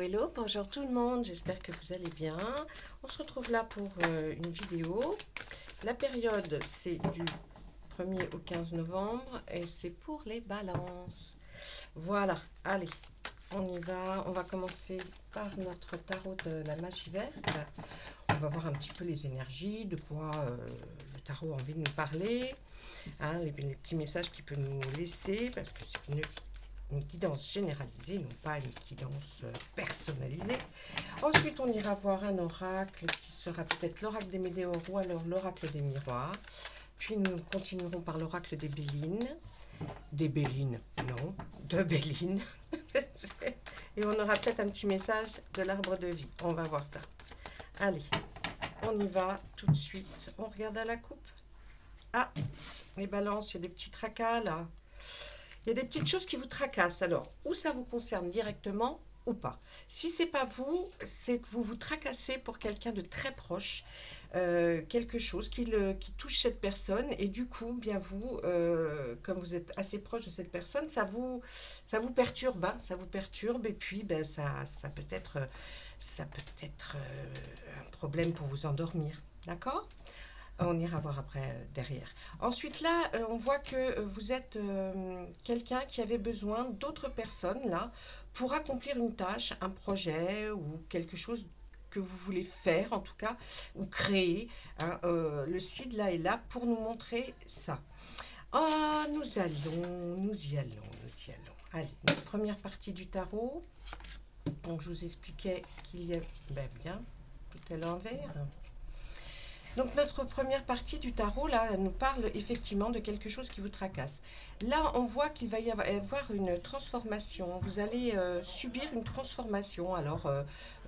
hello, bonjour tout le monde, j'espère que vous allez bien. On se retrouve là pour une vidéo. La période c'est du 1er au 15 novembre et c'est pour les balances. Voilà, allez, on y va. On va commencer par notre tarot de la magie verte. On va voir un petit peu les énergies, de quoi le tarot a envie de nous parler, hein, les petits messages qu'il peut nous laisser, parce que c'est une guidance généralisée, non pas une guidance personnalisée. Ensuite, on ira voir un oracle qui sera peut-être l'oracle des Météores ou alors l'oracle des miroirs. Puis nous continuerons par l'oracle des Bélines. Des Bélines, non, de Béline. Et on aura peut-être un petit message de l'arbre de vie. On va voir ça. Allez, on y va tout de suite. On regarde à la coupe. Ah, les balances, il y a des petits tracas là. Il y a des petites choses qui vous tracassent. Alors, ou ça vous concerne directement ou pas. Si c'est pas vous, c'est que vous vous tracassez pour quelqu'un de très proche, quelque chose qui touche cette personne, et du coup, bien vous, comme vous êtes assez proche de cette personne, ça vous perturbe, hein, ça vous perturbe, et puis ben, ça peut être un problème pour vous endormir. D'accord ? On ira voir après derrière. Ensuite là, on voit que vous êtes quelqu'un qui avait besoin d'autres personnes là pour accomplir une tâche, un projet ou quelque chose que vous voulez faire en tout cas, ou créer. Hein, le CID là est là pour nous montrer ça. Ah, nous y allons. Allez, notre première partie du tarot. Donc je vous expliquais qu'il y a bien, tout est l'envers. Donc notre première partie du tarot, là, elle nous parle effectivement de quelque chose qui vous tracasse. Là, on voit qu'il va y avoir une transformation. Vous allez subir une transformation. Alors,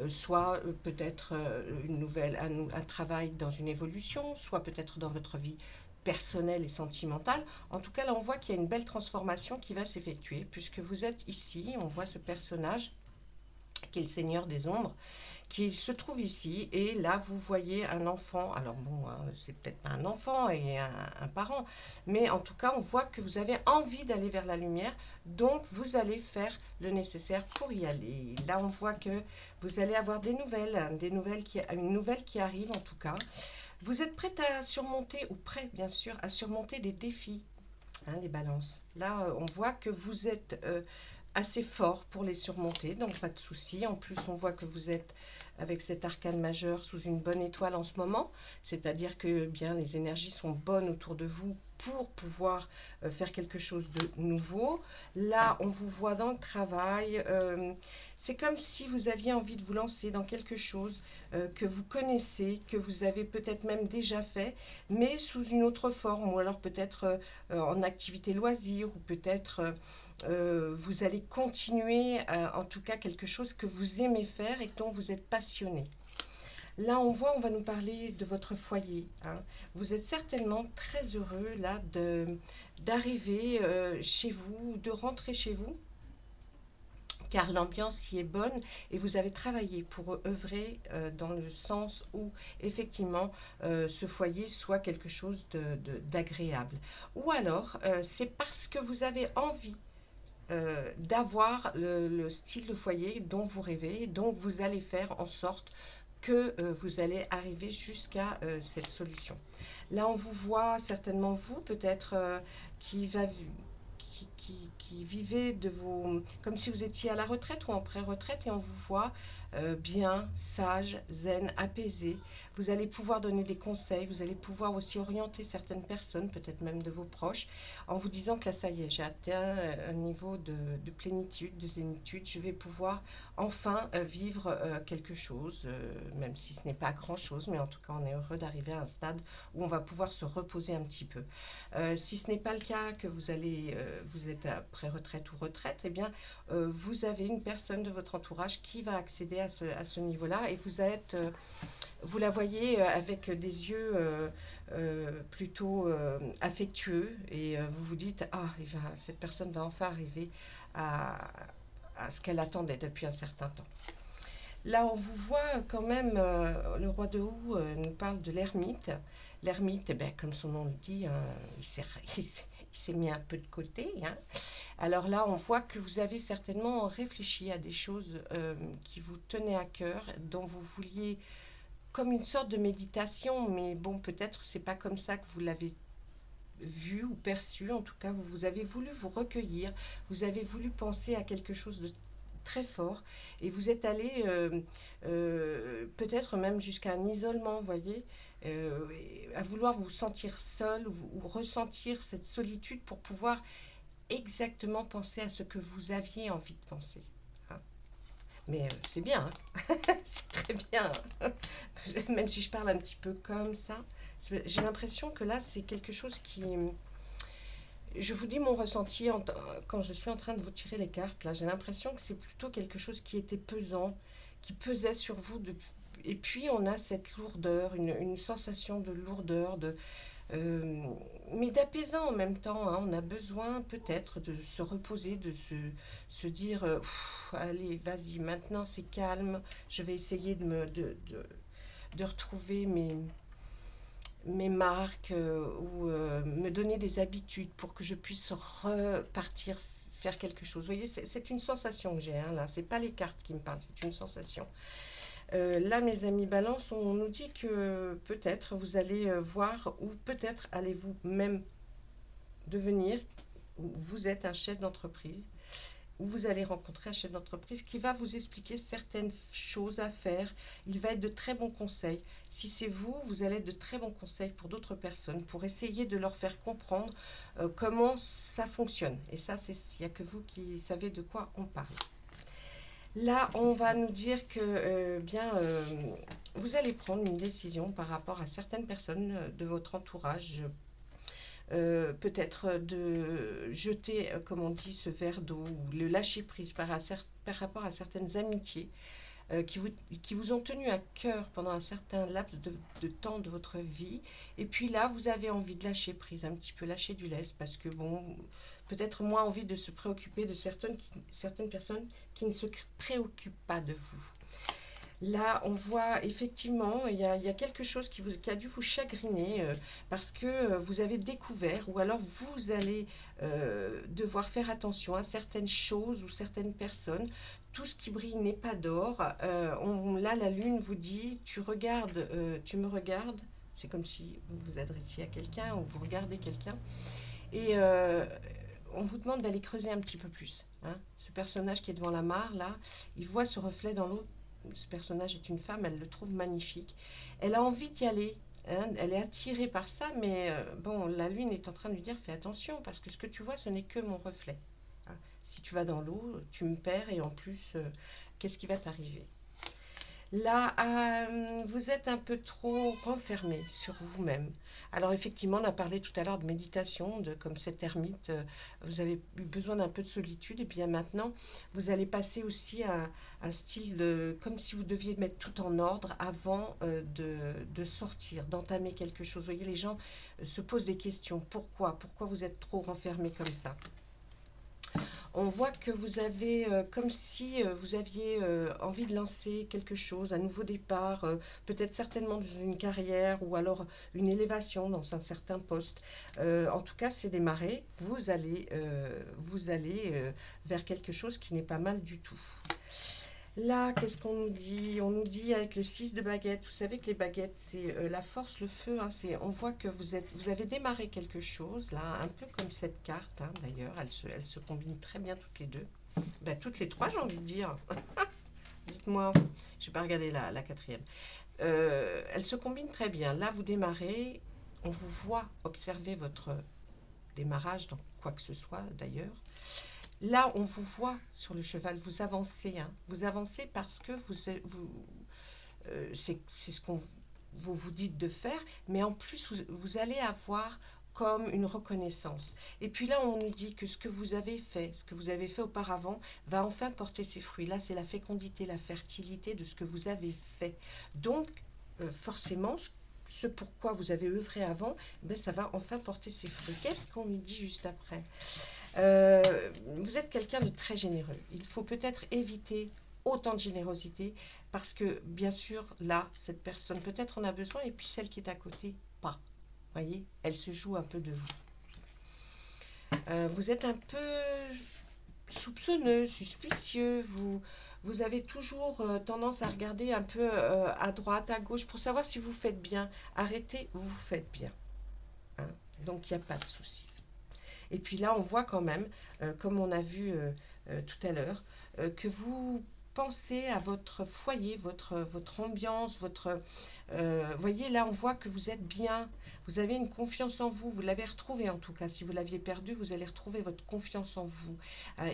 soit peut-être un travail dans une évolution, soit peut-être dans votre vie personnelle et sentimentale. En tout cas, là, on voit qu'il y a une belle transformation qui va s'effectuer, puisque vous êtes ici, on voit ce personnage qui est le Seigneur des Ombres, qui se trouve ici, et là vous voyez un enfant. Alors bon, hein, c'est peut-être pas un enfant et un parent, mais en tout cas on voit que vous avez envie d'aller vers la lumière, donc vous allez faire le nécessaire pour y aller. Là on voit que vous allez avoir des nouvelles, une nouvelle qui arrive en tout cas. Vous êtes prête à surmonter, ou prêt bien sûr, à surmonter des défis, hein, les balances. Là on voit que vous êtes assez fort pour les surmonter, donc pas de souci. En plus on voit que vous êtes avec cet arcane majeur sous une bonne étoile en ce moment, c'est-à-dire que bien les énergies sont bonnes autour de vous pour pouvoir faire quelque chose de nouveau. Là on vous voit dans le travail, c'est comme si vous aviez envie de vous lancer dans quelque chose que vous connaissez, que vous avez peut-être même déjà fait, mais sous une autre forme, ou alors peut-être en activité loisir, ou peut-être vous allez continuer, en tout cas quelque chose que vous aimez faire et dont vous êtes passionné. Là, on va nous parler de votre foyer. Hein. Vous êtes certainement très heureux là d'arriver chez vous, de rentrer chez vous, car l'ambiance y est bonne et vous avez travaillé pour œuvrer dans le sens où effectivement ce foyer soit quelque chose d'agréable. Ou alors, c'est parce que vous avez envie d'avoir le style de foyer dont vous rêvez, donc vous allez faire en sorte que vous allez arriver jusqu'à cette solution. Là, on vous voit certainement, vous, peut-être, qui vivez comme si vous étiez à la retraite ou en pré-retraite, et on vous voit bien, sage, zen, apaisé. Vous allez pouvoir donner des conseils, vous allez pouvoir aussi orienter certaines personnes, peut-être même de vos proches, en vous disant que là, ça y est, j'ai atteint un niveau de plénitude, de zénitude, je vais pouvoir enfin vivre quelque chose, même si ce n'est pas grand-chose, mais en tout cas, on est heureux d'arriver à un stade où on va pouvoir se reposer un petit peu. Si ce n'est pas le cas, que vous êtes à pré-retraite ou retraite, eh bien, vous avez une personne de votre entourage qui va accéder à ce niveau-là, et vous la voyez avec des yeux plutôt affectueux, et vous vous dites, ah, cette personne va enfin arriver à ce qu'elle attendait depuis un certain temps. Là, on vous voit quand même, le roi de houx nous parle de l'ermite. L'ermite, eh bien, comme son nom le dit, il s'est mis un peu de côté, hein. Alors là, on voit que vous avez certainement réfléchi à des choses qui vous tenaient à cœur, dont vous vouliez, comme une sorte de méditation, mais bon, peut-être c'est pas comme ça que vous l'avez vu ou perçu. En tout cas, vous avez voulu vous recueillir, vous avez voulu penser à quelque chose de très fort et vous êtes allé peut-être même jusqu'à un isolement, vous voyez, à vouloir vous sentir seul ou ressentir cette solitude pour pouvoir exactement penser à ce que vous aviez envie de penser, hein. Mais c'est bien, hein. C'est très bien, hein. Même si je parle un petit peu comme ça, j'ai l'impression que là, c'est quelque chose qui... Je vous dis mon ressenti quand je suis en train de vous tirer les cartes. Là, j'ai l'impression que c'est plutôt quelque chose qui était pesant, qui pesait sur vous. Et puis, on a cette lourdeur, une sensation de lourdeur, euh, mais d'apaisant en même temps, hein. On a besoin peut-être de se reposer, se dire, allez, vas-y, maintenant c'est calme, je vais essayer de retrouver mes marques ou me donner des habitudes pour que je puisse repartir faire quelque chose. Vous voyez, c'est une sensation que j'ai, hein, là. C'est pas les cartes qui me parlent, c'est une sensation. Là, mes amis Balance, on nous dit que peut-être vous allez voir ou peut-être allez-vous même devenir, vous êtes un chef d'entreprise, où vous allez rencontrer un chef d'entreprise qui va vous expliquer certaines choses à faire. Il va être de très bons conseils. Si c'est vous, vous allez être de très bons conseils pour d'autres personnes, pour essayer de leur faire comprendre comment ça fonctionne. Et ça, il n'y a que vous qui savez de quoi on parle. Là, on va nous dire que vous allez prendre une décision par rapport à certaines personnes de votre entourage. Peut-être de jeter, comme on dit, ce verre d'eau ou le lâcher prise par rapport à certaines amitiés qui vous ont tenu à cœur pendant un certain laps de temps de votre vie. Et puis là, vous avez envie de lâcher prise, un petit peu lâcher du lest parce que, bon, peut-être moins envie de se préoccuper de certaines personnes qui ne se préoccupent pas de vous. Là, on voit effectivement, il y a quelque chose qui a dû vous chagriner parce que vous avez découvert ou alors vous allez devoir faire attention à certaines choses ou certaines personnes. Tout ce qui brille n'est pas d'or. Là, la lune vous dit, tu me regardes. C'est comme si vous vous adressiez à quelqu'un ou vous regardez quelqu'un. Et on vous demande d'aller creuser un petit peu plus, hein. Ce personnage qui est devant la mare, là, il voit ce reflet dans l'eau. Ce personnage est une femme, elle le trouve magnifique. Elle a envie d'y aller, hein, elle est attirée par ça, mais bon, la lune est en train de lui dire, fais attention, parce que ce que tu vois, ce n'est que mon reflet, hein. Si tu vas dans l'eau, tu me perds, et en plus, qu'est-ce qui va t'arriver? Là, vous êtes un peu trop renfermé sur vous-même. Alors effectivement, on a parlé tout à l'heure de méditation, comme cet ermite, vous avez eu besoin d'un peu de solitude, et bien maintenant, vous allez passer aussi à un style comme si vous deviez mettre tout en ordre avant de sortir, d'entamer quelque chose. Vous voyez, les gens se posent des questions. Pourquoi? Pourquoi vous êtes trop renfermé comme ça? On voit que vous avez, comme si vous aviez envie de lancer quelque chose, un nouveau départ, peut-être certainement dans une carrière ou alors une élévation dans un certain poste. En tout cas, c'est démarré. Vous allez vers quelque chose qui n'est pas mal du tout. Là, qu'est-ce qu'on nous dit? On nous dit avec le 6 de baguette, vous savez que les baguettes, c'est la force, le feu, hein, on voit que vous avez démarré quelque chose, là, un peu comme cette carte, hein, d'ailleurs, elle se combine très bien toutes les deux. Ben, toutes les trois, j'ai envie de dire. Dites-moi, je n'ai pas regardé la quatrième. Elle se combine très bien. Là, vous démarrez, on vous voit observer votre démarrage dans quoi que ce soit, d'ailleurs. Là, on vous voit sur le cheval, vous avancez, hein. Vous avancez parce que c'est ce qu'on vous dites de faire, mais en plus, vous allez avoir comme une reconnaissance. Et puis là, on nous dit que ce que vous avez fait auparavant, va enfin porter ses fruits. Là, c'est la fécondité, la fertilité de ce que vous avez fait. Donc, forcément, ce pourquoi vous avez œuvré avant, ben, ça va enfin porter ses fruits. Qu'est-ce qu'on nous dit juste après? Vous êtes quelqu'un de très généreux. Il faut peut-être éviter autant de générosité parce que, bien sûr, là, cette personne, peut-être en a besoin et puis celle qui est à côté, pas. Voyez, elle se joue un peu de vous. Vous êtes un peu soupçonneux, suspicieux, vous avez toujours tendance à regarder un peu à droite, à gauche pour savoir si vous faites bien. Arrêtez, vous faites bien, hein. Donc il n'y a pas de souci. Et puis là, on voit quand même, comme on a vu tout à l'heure, que vous pensez à votre foyer, votre ambiance, voyez, là, on voit que vous êtes bien, vous avez une confiance en vous, vous l'avez retrouvée en tout cas. Si vous l'aviez perdue, vous allez retrouver votre confiance en vous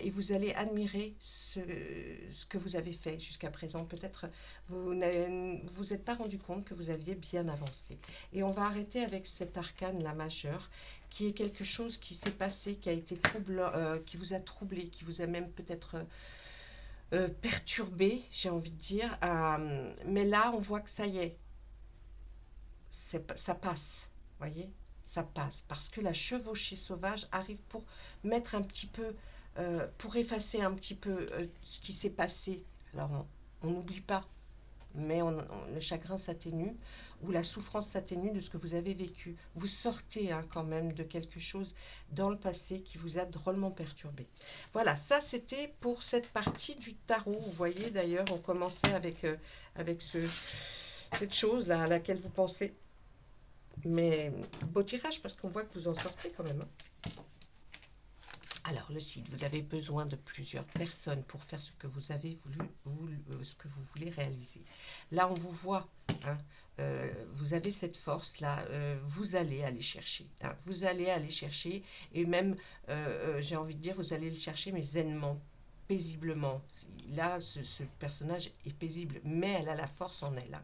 et vous allez admirer ce que vous avez fait jusqu'à présent. Peut-être vous ne vous êtes pas rendu compte que vous aviez bien avancé. Et on va arrêter avec cet arcane, la majeure, qui est quelque chose qui s'est passé, qui a été troublant, qui vous a troublé, qui vous a même peut-être perturbé, j'ai envie de dire. Mais là, on voit que ça y est, ça passe, voyez, ça passe. Parce que la chevauchée sauvage arrive pour mettre un petit peu, pour effacer un petit peu ce qui s'est passé. Alors, on n'oublie pas, mais le chagrin s'atténue ou la souffrance s'atténue de ce que vous avez vécu. Vous sortez hein, quand même de quelque chose dans le passé qui vous a drôlement perturbé. Voilà, ça c'était pour cette partie du tarot. Vous voyez d'ailleurs, on commençait avec cette chose-là à laquelle vous pensez. Mais beau tirage parce qu'on voit que vous en sortez quand même, hein. Alors, le site, vous avez besoin de plusieurs personnes pour faire ce que vous avez ce que vous voulez réaliser. Là, on vous voit, hein, vous avez cette force-là, vous allez aller chercher. Hein, vous allez aller chercher, et même, j'ai envie de dire, vous allez le chercher, mais zainement, paisiblement. Là, ce personnage est paisible, mais elle a la force en elle. Hein.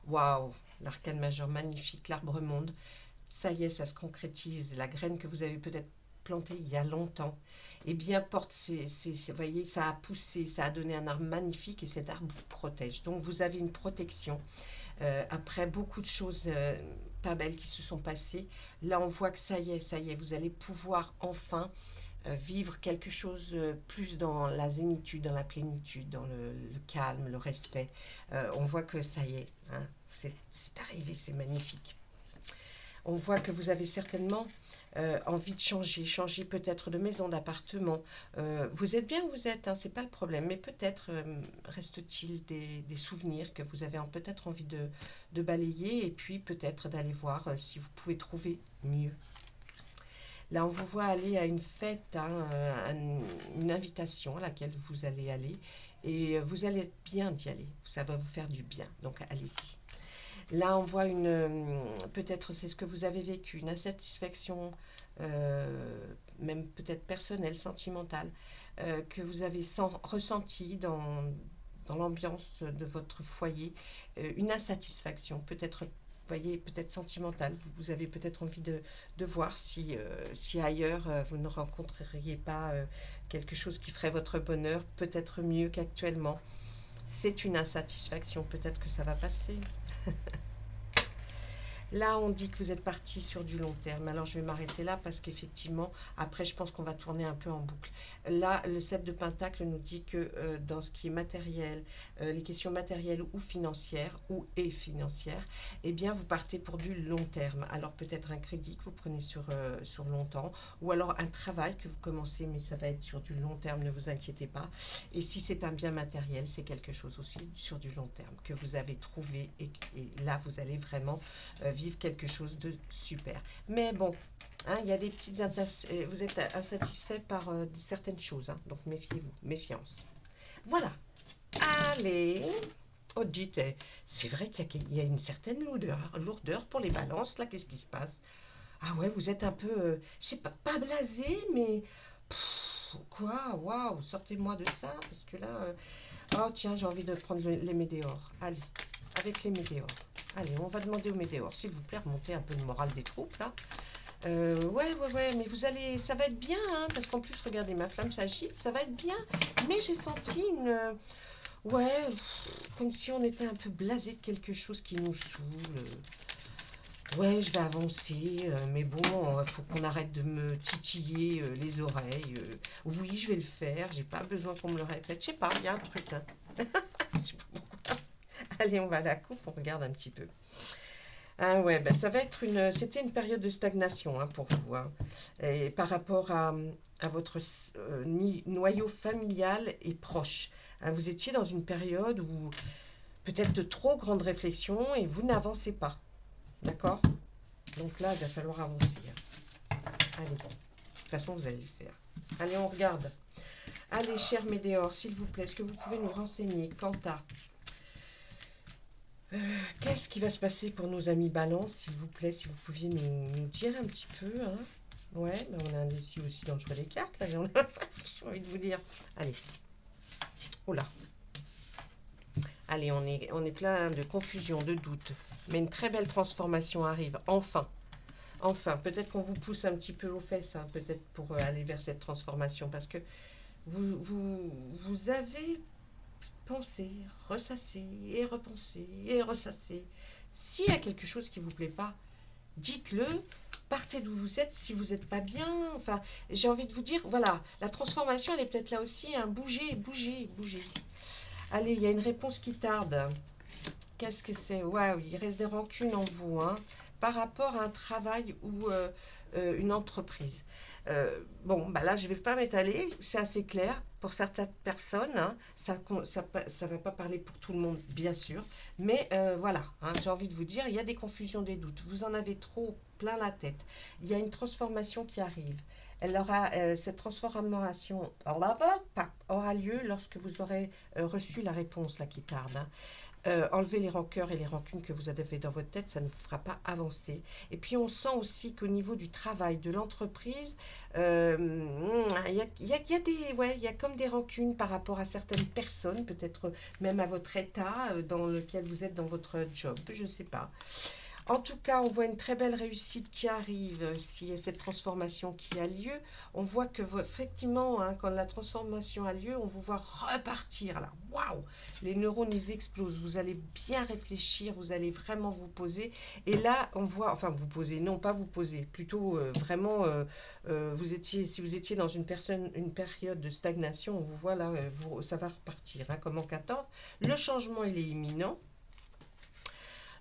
Waouh, l'arcane majeur magnifique, l'arbre monde. Ça y est, ça se concrétise. La graine que vous avez peut-être plantée il y a longtemps, eh bien, vous voyez, ça a poussé, ça a donné un arbre magnifique et cet arbre vous protège. Donc, vous avez une protection. Après beaucoup de choses pas belles qui se sont passées, là, on voit que ça y est, vous allez pouvoir enfin vivre quelque chose plus dans la zénitude, dans la plénitude, dans le calme, le respect. On voit que ça y est, hein, c'est arrivé, c'est magnifique. On voit que vous avez certainement envie de changer peut-être de maison, d'appartement. Vous êtes bien où vous êtes, hein, c'est pas le problème, mais peut-être reste-t-il des souvenirs que vous avez peut-être envie de balayer et puis peut-être d'aller voir si vous pouvez trouver mieux. Là, on vous voit aller à une fête, hein, une invitation à laquelle vous allez aller et vous allez être bien d'y aller. Ça va vous faire du bien, donc allez-y. Là, on voit peut-être c'est ce que vous avez vécu, une insatisfaction, même peut-être personnelle, sentimentale, que vous avez ressenti dans l'ambiance de votre foyer, une insatisfaction, peut-être, voyez, peut-être sentimentale. Vous avez peut-être envie de voir si ailleurs vous ne rencontreriez pas quelque chose qui ferait votre bonheur, peut-être mieux qu'actuellement. C'est une insatisfaction, peut-être que ça va passer. Là, on dit que vous êtes parti sur du long terme. Alors, je vais m'arrêter là parce qu'effectivement, après, je pense qu'on va tourner un peu en boucle. Là, le 7 de Pentacle nous dit que dans ce qui est matériel, les questions matérielles ou financières, eh bien, vous partez pour du long terme. Alors, peut-être un crédit que vous prenez sur longtemps, ou alors un travail que vous commencez, mais ça va être sur du long terme, ne vous inquiétez pas. Et si c'est un bien matériel, c'est quelque chose aussi sur du long terme que vous avez trouvé, et là, vous allez vraiment vivre quelque chose de super. Mais bon, hein, il y a des petites vous êtes insatisfait par certaines choses, hein, donc méfiez-vous, méfiance. Voilà. Allez. Oh, dites, c'est vrai qu'il y a une certaine lourdeur pour les balances, là, qu'est-ce qui se passe? Ah ouais, vous êtes un peu, je sais pas blasé, mais quoi, waouh, sortez-moi de ça, parce que là, oh tiens, j'ai envie de prendre les météores. Allez, avec les météores. Allez, on va demander aux météores, s'il vous plaît, remonter un peu le moral des troupes, là. Ouais, mais vous allez, ça va être bien, hein, parce qu'en plus, regardez, ma flamme s'agite, ça va être bien. Mais j'ai senti ouais, comme si on était un peu blasé de quelque chose qui nous saoule. Ouais, je vais avancer, mais bon, il faut qu'on arrête de me titiller les oreilles. Oui, je vais le faire, j'ai pas besoin qu'on me le répète. Je sais pas, il y a un truc, hein. Je sais pas pourquoi. Allez, on va à la coupe, on regarde un petit peu. Ah ouais, ben ça va être c'était une période de stagnation hein, pour vous, hein. Et par rapport à votre noyau familial et proche. Hein, vous étiez dans une période où peut-être de trop grandes réflexions et vous n'avancez pas. D'accord? Donc là, il va falloir avancer, hein. Allez, de toute façon, vous allez le faire. Allez, on regarde. Allez, cher Médéor, s'il vous plaît, est-ce que vous pouvez nous renseigner quant à qu'est-ce qui va se passer pour nos amis Balance, s'il vous plaît, si vous pouviez nous dire un petit peu, hein. Ouais, ben on a indécis aussi dans le choix des cartes, là, j'ai envie de vous dire. Allez, oh là. Allez, on est plein de confusion, de doute. Mais une très belle transformation arrive, enfin. Enfin, peut-être qu'on vous pousse un petit peu aux fesses, hein, peut-être pour aller vers cette transformation, parce que vous avez pensé, ressassé, et repensé, et ressassé. S'il y a quelque chose qui ne vous plaît pas, dites-le, partez d'où vous êtes si vous n'êtes pas bien. Enfin, j'ai envie de vous dire, voilà, la transformation, elle est peut-être là aussi, hein, bougez, bougez, bougez. Allez, il y a une réponse qui tarde. Qu'est-ce que c'est? Waouh, il reste des rancunes en vous, hein, par rapport à un travail ou une entreprise. Bon, bah là, je ne vais pas m'étaler, c'est assez clair. Pour certaines personnes, hein, ça va pas parler pour tout le monde, bien sûr. Mais voilà, hein, j'ai envie de vous dire, il y a des confusions, des doutes. Vous en avez trop plein la tête. Il y a une transformation qui arrive. Cette transformation aura lieu lorsque vous aurez reçu la réponse là, qui tarde, hein. Enlever les rancœurs et les rancunes que vous avez dans votre tête, ça ne vous fera pas avancer. Et puis on sent aussi qu'au niveau du travail, de l'entreprise, il y a comme des rancunes par rapport à certaines personnes, peut-être même à votre état dans lequel vous êtes dans votre job, je ne sais pas. En tout cas, on voit une très belle réussite qui arrive s'il y a cette transformation qui a lieu. On voit que effectivement, hein, quand la transformation a lieu, on vous voit repartir là. Waouh! Les neurones, ils explosent. Vous allez bien réfléchir, vous allez vraiment vous poser. Et là, on voit, enfin vous poser, non pas vous poser, plutôt vraiment, si vous étiez dans une période de stagnation, on vous voit là, ça va repartir, hein, comme en 14. Le changement, il est imminent.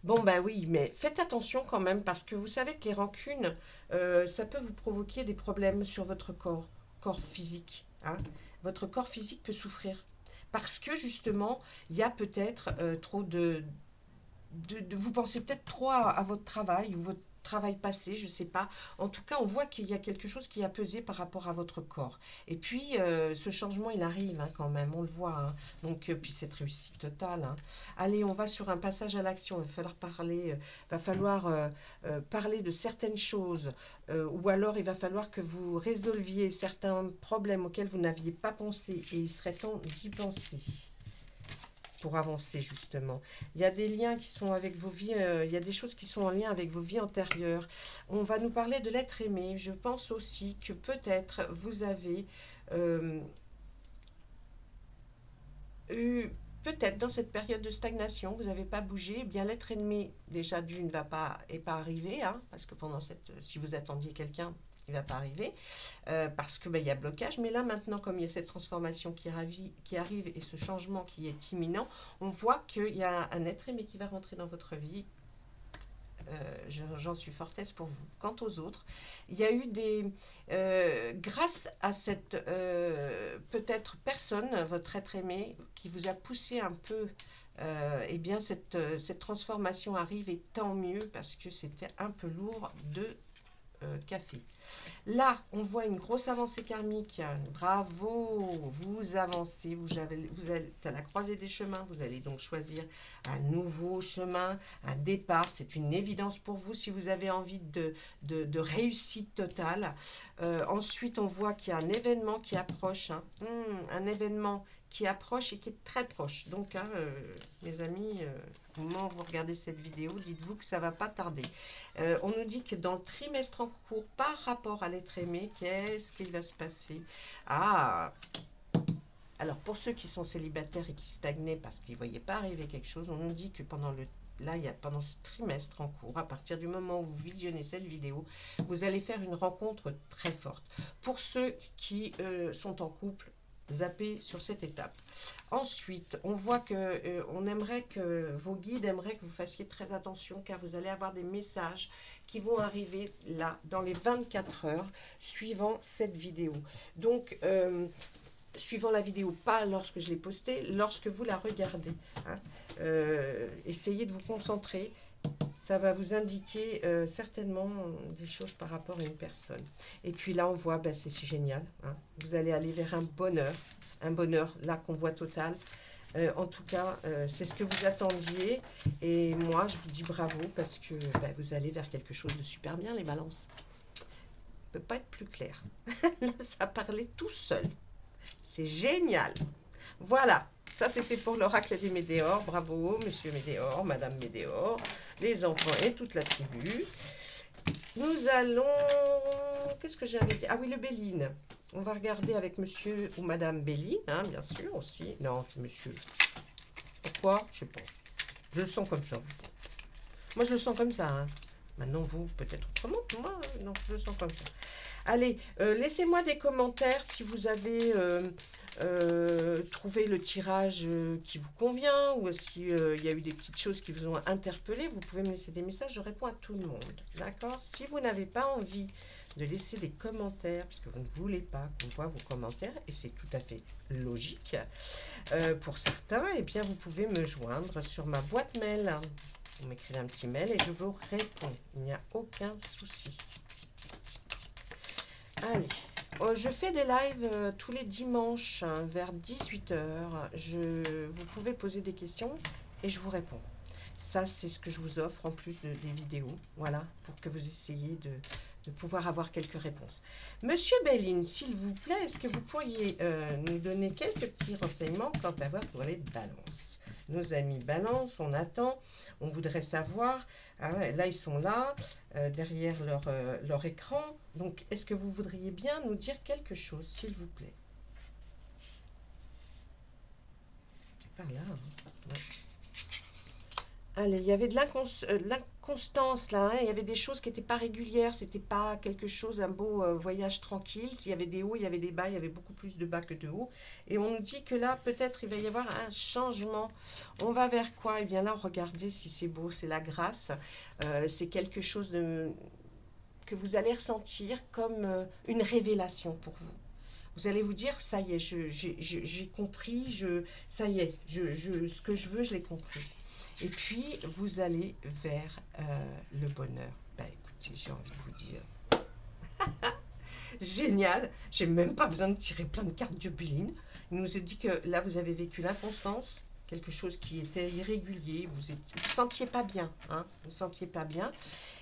Bon, bah oui, mais faites attention quand même parce que vous savez que les rancunes, ça peut vous provoquer des problèmes sur votre corps physique, hein. Votre corps physique peut souffrir parce que justement, il y a peut-être trop vous pensez peut-être trop à votre travail ou votre travail passé, je ne sais pas. En tout cas, on voit qu'il y a quelque chose qui a pesé par rapport à votre corps. Et puis, ce changement, il arrive hein, quand même, on le voit, hein. Donc, puis cette réussite totale, hein. Allez, on va sur un passage à l'action. Il va falloir parler de certaines choses. Ou alors, il va falloir que vous résolviez certains problèmes auxquels vous n'aviez pas pensé. Et il serait temps d'y penser pour avancer justement. Il y a des liens qui sont avec vos vies, il y a des choses qui sont en lien avec vos vies antérieures. On va nous parler de l'être aimé. Je pense aussi que peut-être vous avez eu, peut-être dans cette période de stagnation, vous n'avez pas bougé, eh bien l'être aimé déjà d'une est pas arrivé, hein, parce que si vous attendiez quelqu'un, il ne va pas arriver, parce que il y a blocage. Mais là maintenant, comme il y a cette transformation qui arrive et ce changement qui est imminent, on voit qu'il y a un être aimé qui va rentrer dans votre vie. J'en suis fortesse pour vous. Quant aux autres, il y a eu grâce à cette peut-être personne, votre être aimé, qui vous a poussé un peu, eh bien cette transformation arrive et tant mieux parce que c'était un peu lourd de café. Là, on voit une grosse avancée karmique. Bravo, vous avancez, vous êtes à la croisée des chemins. Vous allez donc choisir un nouveau chemin, un départ. C'est une évidence pour vous si vous avez envie de réussite totale. Ensuite, on voit qu'il y a un événement qui approche, hein. Un événement qui approche et qui est très proche. Donc, hein, mes amis, au moment où vous regardez cette vidéo, dites-vous que ça ne va pas tarder. On nous dit que dans le trimestre en cours, par rapport à l'être aimé, qu'est-ce qui va se passer? Ah! Alors, pour ceux qui sont célibataires et qui stagnaient parce qu'ils ne voyaient pas arriver quelque chose, on nous dit que pendant ce trimestre en cours, à partir du moment où vous visionnez cette vidéo, vous allez faire une rencontre très forte. Pour ceux qui sont en couple, zapper sur cette étape. Ensuite, on voit que on aimerait que vos guides aimeraient que vous fassiez très attention, car vous allez avoir des messages qui vont arriver là dans les 24 heures suivant cette vidéo. Donc suivant la vidéo, pas lorsque je l'ai postée, lorsque vous la regardez, hein. Essayez de vous concentrer. Ça va vous indiquer certainement des choses par rapport à une personne. Et puis là, on voit, ben, c'est génial, hein. Vous allez aller vers un bonheur, là, convoi total. En tout cas, c'est ce que vous attendiez. Et moi, je vous dis bravo parce que ben, vous allez vers quelque chose de super bien, les balances. Ça ne peut pas être plus clair. Là, ça parlait tout seul. C'est génial. Voilà. Ça, c'était pour l'oracle des Médéors. Bravo, monsieur Médéor, madame Médéor, les enfants et toute la tribu. Nous allons... Qu'est-ce que j'avais dit? Ah oui, le Béline. On va regarder avec monsieur ou madame Béline, hein, bien sûr, aussi. Non, c'est monsieur. Pourquoi? Je sais pas. Je le sens comme ça. Moi, je le sens comme ça, hein. Maintenant, vous, peut-être autrement. Moi, non, je le sens comme ça. Allez, laissez-moi des commentaires si vous avez trouvé le tirage qui vous convient, ou si il y a eu des petites choses qui vous ont interpellé. Vous pouvez me laisser des messages, je réponds à tout le monde. D'accord? Si vous n'avez pas envie de laisser des commentaires, puisque vous ne voulez pas qu'on voit vos commentaires, et c'est tout à fait logique, pour certains, eh bien, vous pouvez me joindre sur ma boîte mail. Vous m'écrivez un petit mail et je vous réponds. Il n'y a aucun souci. Allez, je fais des lives tous les dimanches vers 18 h. Vous pouvez poser des questions et je vous réponds. Ça, c'est ce que je vous offre en plus des vidéos. Voilà, pour que vous essayiez de pouvoir avoir quelques réponses. Monsieur Béline, s'il vous plaît, est-ce que vous pourriez nous donner quelques petits renseignements quant à pour les balances? Nos amis balance, on attend, on voudrait savoir, hein, là ils sont là, derrière leur écran, donc est-ce que vous voudriez bien nous dire quelque chose, s'il vous plaît? Par là, hein. Ouais. Allez, il y avait de l'inconstance là, hein. Il y avait des choses qui n'étaient pas régulières, c'était pas quelque chose, un beau voyage tranquille. S'il y avait des hauts, il y avait des bas, il y avait beaucoup plus de bas que de hauts. Et on nous dit que là, peut-être, il va y avoir un changement. On va vers quoi? Eh bien là, regardez si c'est beau, c'est la grâce. C'est quelque chose que vous allez ressentir comme une révélation pour vous. Vous allez vous dire, ça y est, j'ai compris, ça y est, ce que je veux, je l'ai compris. Et puis, vous allez vers le bonheur. Bah écoutez, j'ai envie de vous dire, génial, j'ai même pas besoin de tirer plein de cartes de Béline. Il nous a dit que là, vous avez vécu l'inconstance, quelque chose qui était irrégulier, vous ne vous sentiez pas bien, hein, vous ne sentiez pas bien.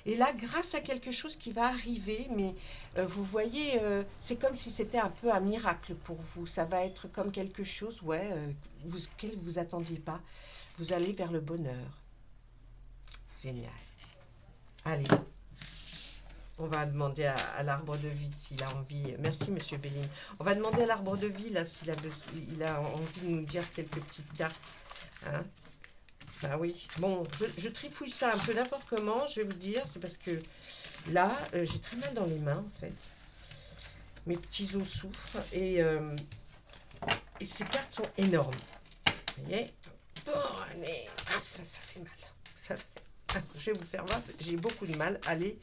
Et là, grâce à quelque chose qui va arriver, mais vous voyez, c'est comme si c'était un peu un miracle pour vous. Ça va être comme quelque chose, ouais, auquel vous vous attendiez pas. Vous allez vers le bonheur. Génial. Allez, on va demander à l'arbre de vie s'il a envie. Merci, monsieur Béline. On va demander à l'arbre de vie, là, s'il a envie de nous dire quelques petites cartes. Hein? Bah oui. Bon, je trifouille ça un peu n'importe comment, je vais vous dire. C'est parce que là, j'ai très mal dans les mains, en fait. Mes petits os souffrent et ces cartes sont énormes. Vous voyez? Bon, allez, ça fait mal. Je vais vous faire voir, j'ai beaucoup de mal à les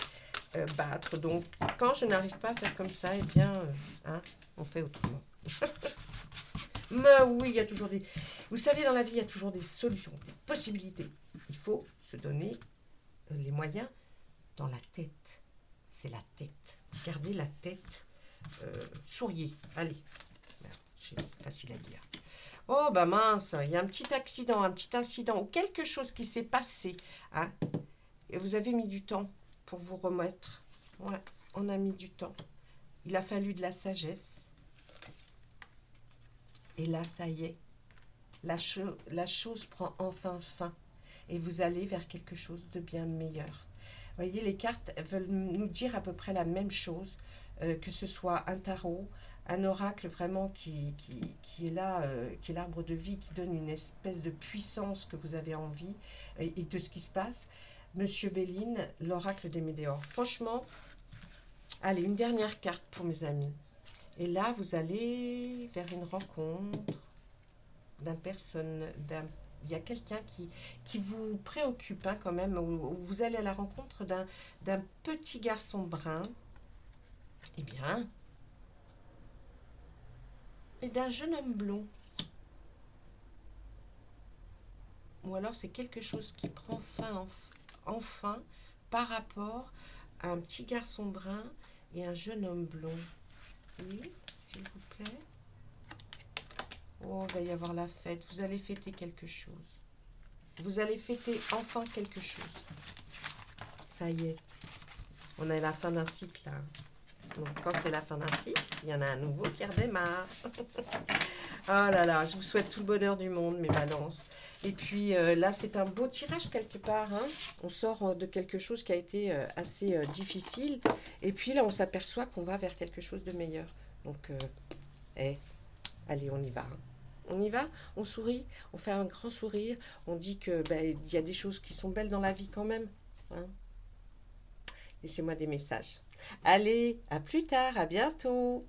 battre. Donc, quand je n'arrive pas à faire comme ça, eh bien, hein, on fait autrement. Mais oui, il y a toujours des... Vous savez, dans la vie, il y a toujours des solutions, des possibilités. Il faut se donner les moyens dans la tête. C'est la tête. Gardez la tête. Souriez. Allez. C'est facile à dire. Oh, bah mince, il y a un petit accident, un petit incident ou quelque chose qui s'est passé. Hein, et vous avez mis du temps pour vous remettre. Ouais, on a mis du temps. Il a fallu de la sagesse. Et là, ça y est. La chose prend enfin fin. Et vous allez vers quelque chose de bien meilleur. Vous voyez, les cartes veulent nous dire à peu près la même chose. Que ce soit un tarot, un oracle vraiment qui est là, qui est l'arbre de vie, qui donne une espèce de puissance que vous avez envie et de ce qui se passe. Monsieur Béline, l'oracle des Médéors. Franchement, allez, une dernière carte pour mes amis. Et là, vous allez vers une rencontre il y a quelqu'un qui vous préoccupe hein, quand même, ou vous allez à la rencontre d'un petit garçon brun, eh bien, et d'un jeune homme blond. Ou alors c'est quelque chose qui prend fin enfin par rapport à un petit garçon brun et un jeune homme blond. Oui, s'il vous plaît. Oh, il va y avoir la fête. Vous allez fêter quelque chose. Vous allez fêter enfin quelque chose. Ça y est. On est à la fin d'un cycle. Hein. Donc, quand c'est la fin d'un cycle, il y en a un nouveau qui redémarre. Oh là là, je vous souhaite tout le bonheur du monde, mes balances. Et puis là, c'est un beau tirage quelque part. Hein. On sort de quelque chose qui a été assez difficile. Et puis là, on s'aperçoit qu'on va vers quelque chose de meilleur. Donc, allez, on y va. Hein. On y va, on sourit, on fait un grand sourire. On dit que il y a des choses qui sont belles dans la vie quand même. Hein. Laissez-moi des messages. Allez, à plus tard, à bientôt.